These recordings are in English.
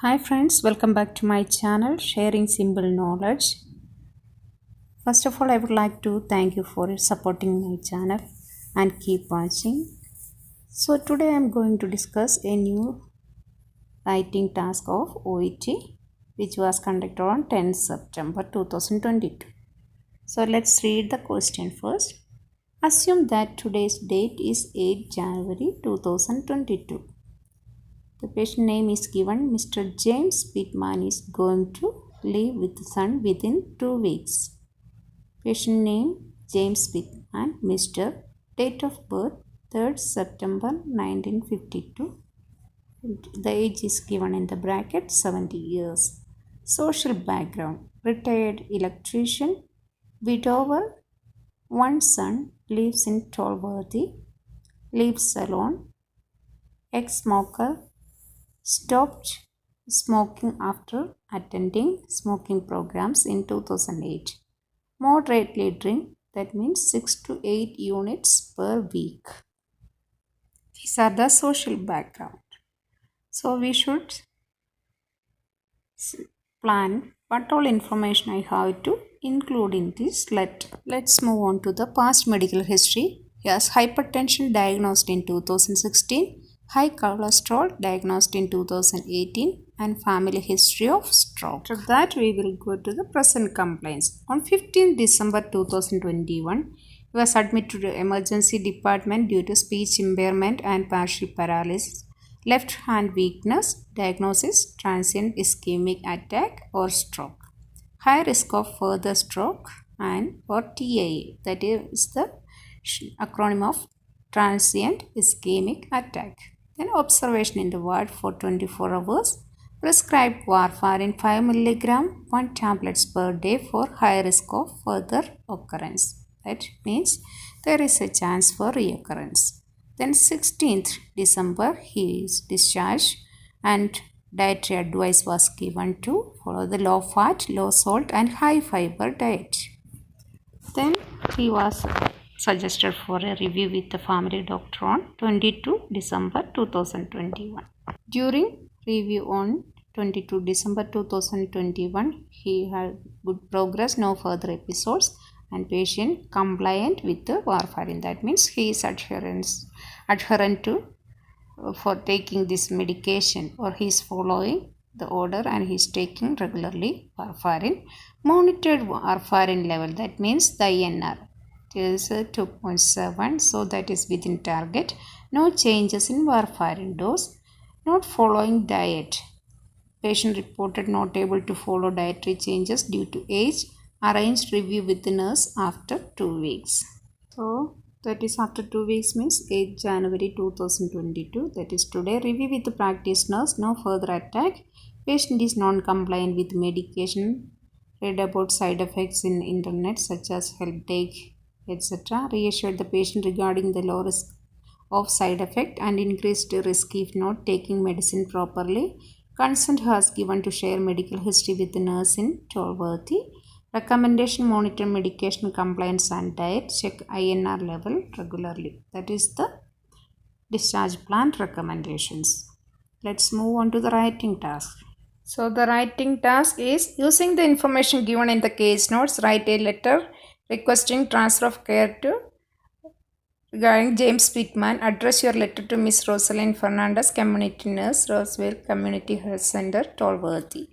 Hi friends, welcome back to my channel Sharing Simple Knowledge. First of all, I would like to thank you for supporting my channel and keep watching. So today I am going to discuss a new writing task of OET which was conducted on 10th September 2022. So let's read the question first. Assume that today's date is 8 January 2022. The patient name is given. Mr. James PITTMAN is going to leave with the son within 2 weeks. Patient name James PITTMAN. Mr. Date of birth 3rd September 1952. The age is given in the bracket 70 years. Social background: retired electrician, widower, one son, lives in Tolworthy, lives alone, ex-smoker, stopped smoking after attending smoking programs in 2008. Moderately drink, that means 6 to 8 units per week. These are the social background. So we should plan what all information I have to include in this letter. Let's move on to the past medical history. Yes, hypertension diagnosed in 2016. High cholesterol diagnosed in 2018 and family history of stroke. After that, we will go to the present complaints. On 15 December 2021, he was admitted to emergency department due to speech impairment and partial paralysis, left hand weakness, diagnosis transient ischemic attack or stroke, high risk of further stroke and or TIA, that is the acronym of transient ischemic attack. Then observation in the ward for 24 hours. Prescribed warfarin 5 mg, 1 tablets per day for high risk of further occurrence. That means there is a chance for reoccurrence. Then 16th December he is discharged and dietary advice was given to follow the low fat, low salt and high fiber diet. Then he was suggested for a review with the family doctor on 22 December 2021. During review on 22 December 2021, he had good progress, no further episodes, and patient compliant with the warfarin. That means he is adherent to for taking this medication, or he is following the order and he is taking regularly warfarin. Monitored warfarin level, that means the INR is 2.7, so that is within target. No changes in warfarin dose. Not following diet. Patient reported not able to follow dietary changes due to age. Arranged review with the nurse after 2 weeks. So that is after 2 weeks means 8 January 2022. That is today. Review with the practice nurse. No further attack. Patient is non-compliant with medication. Read about side effects in internet such as help take, etc. Reassured the patient regarding the low risk of side effect and increased risk if not taking medicine properly. Consent has given to share medical history with the nurse in Tolworthy. Recommendation: monitor medication compliance and diet. Check INR level regularly. That is the discharge plan recommendations. Let's move on to the writing task. So the writing task is, using the information given in the case notes, write a letter requesting transfer of care to regarding James PITTMAN. Address your letter to Miss Rosalind Fernandez, community nurse, Roseville Community Health Center, Tolworthy.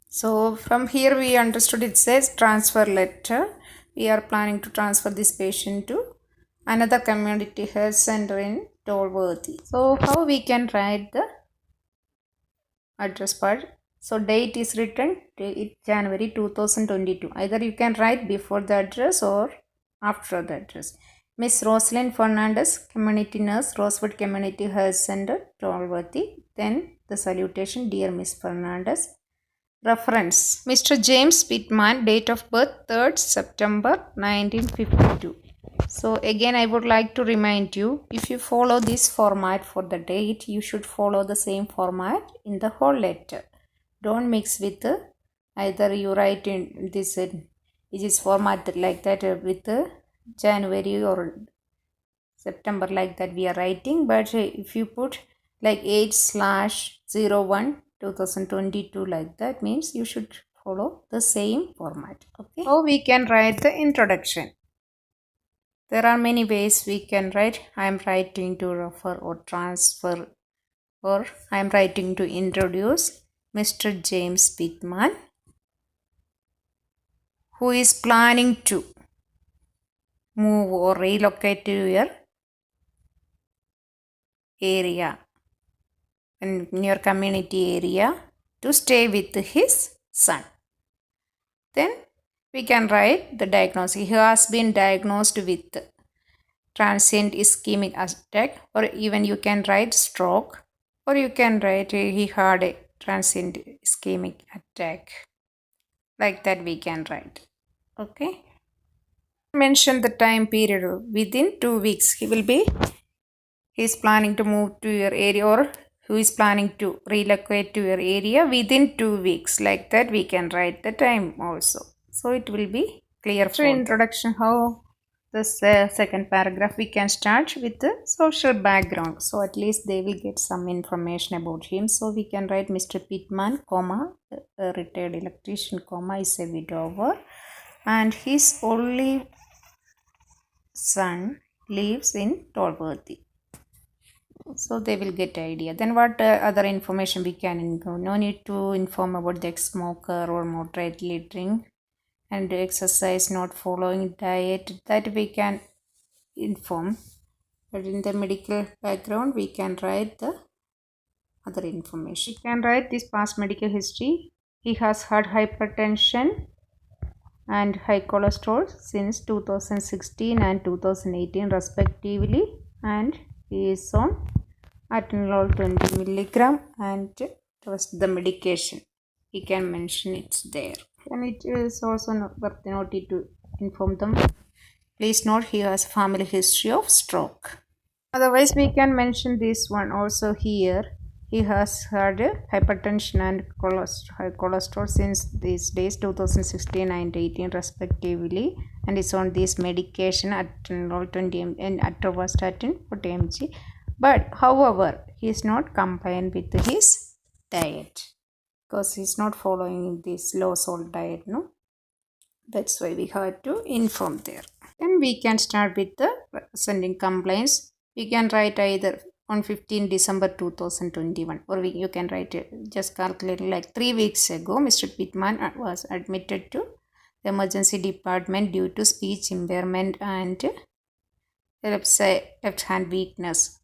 So from here we understood it says transfer letter. We are planning to transfer this patient to another community health center in Tolworthy. So how we can write the address part? So date is written January 2022. Either you can write before the address or after the address. Miss Rosalind Fernandez, community nurse, Rosewood Community Health Center, Tolworthy. Then the salutation: Dear Miss Fernandez. Reference: Mr. James PITTMAN, date of birth 3rd September 1952. So again I would like to remind you, if you follow this format for the date, you should follow the same format in the whole letter. Don't mix with either you write in this it is format like that with January or September like that we are writing, but if you put like 8/01/2022 like that, means you should follow the same format. Okay. How we can write the introduction? There are many ways we can write. I am writing to refer or transfer, or I am writing to introduce Mr. James Pittman, who is planning to move or relocate to your area, in your community area, to stay with his son. Then we can write the diagnosis. He has been diagnosed with transient ischemic attack, or even you can write stroke, or you can write he had a transient ischemic attack. Like that we can write. Okay. Mention the time period. Within 2 weeks he is planning to move to your area, or who is planning to relocate to your area within 2 weeks. Like that we can write the time also. So it will be clear. So introduction, how this second paragraph we can start with the social background. So at least they will get some information about him. So we can write Mr. Pittman, comma, a retired electrician, comma, is a widower, and his only son lives in Tolworthy. So they will get idea. Then what other information we can include? No need to inform about the ex-smoker or moderately drink and exercise, not following diet, that we can inform. But in the medical background we can write the other information. We can write this past medical history. He has had hypertension and high cholesterol since 2016 and 2018 respectively, and he is on atenolol 20 milligram and trust the medication. He can mention it's there. And it is also worth noted to inform them. Please note he has family history of stroke. Otherwise we can mention this one also here. He has had hypertension and high cholesterol since these days 2016 and 18 respectively, and is on this medication atenolol 20 mg and atorvastatin 40 mg. But however he is not compliant with his diet, because he is not following this low salt diet, no? That's why we have to inform there. Then we can start with the sending complaints. We can write either on 15 December 2021, or you can write it, just calculate like 3 weeks ago Mr. Pittman was admitted to the emergency department due to speech impairment and left hand weakness.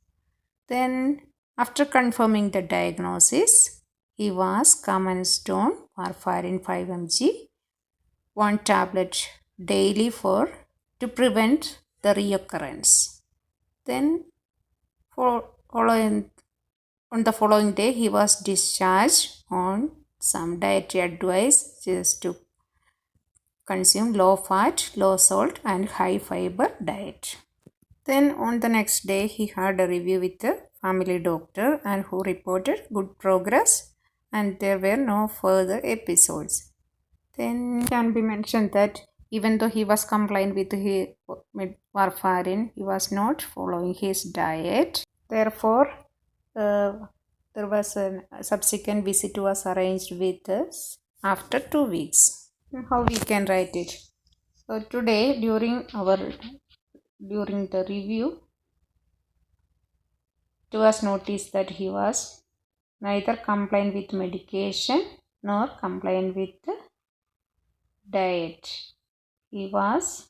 Then after confirming the diagnosis, he was commenced on warfarin 5 mg, 1 tablet daily to prevent the reoccurrence. Then on the following day he was discharged on some dietary advice, just to consume low fat, low salt and high fiber diet. Then on the next day he had a review with the family doctor, and who reported good progress and there were no further episodes. Then can be mentioned that even though he was compliant with his warfarin, he was not following his diet. Therefore, there was a subsequent visit was arranged with us after 2 weeks. How we can write it? So today during the review, it was noticed that he was neither compliant with medication nor compliant with the diet. He was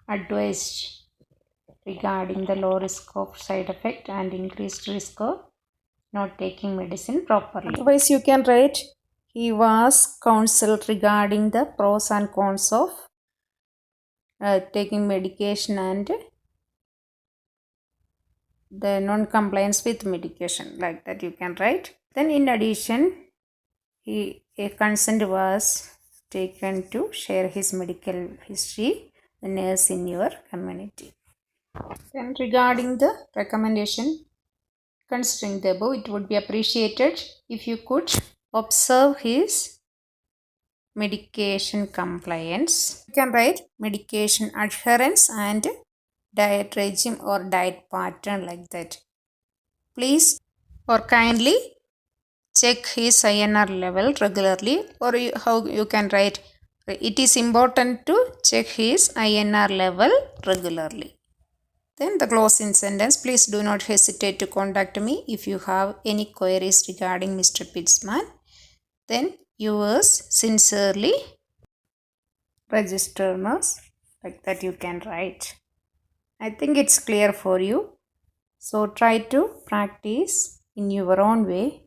advised regarding the low risk of side effect and increased risk of not taking medicine properly. Otherwise you can write he was counseled regarding the pros and cons of taking medication and the non-compliance with medication, like that you can write. Then in addition, a consent was taken to share his medical history, the nurse in your community. Then regarding the recommendation, considering the above, it would be appreciated if you could observe his medication compliance. You can write medication adherence and diet regime or diet pattern, like that. please or kindly check his INR level regularly, or how you can write, it is important to check his INR level regularly. Then the closing sentence, please do not hesitate to contact me if you have any queries regarding Mr. PITTMAN. Then yours sincerely, register nurse, like that you can write. I think it's clear for you. So try to practice in your own way,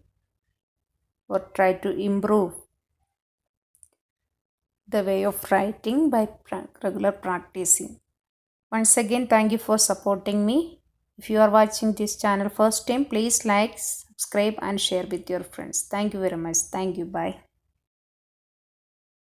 or try to improve the way of writing by regular practicing. Once again, thank you for supporting me. If you are watching this channel first time, please like, subscribe and share with your friends. Thank you very much. Thank you. Bye.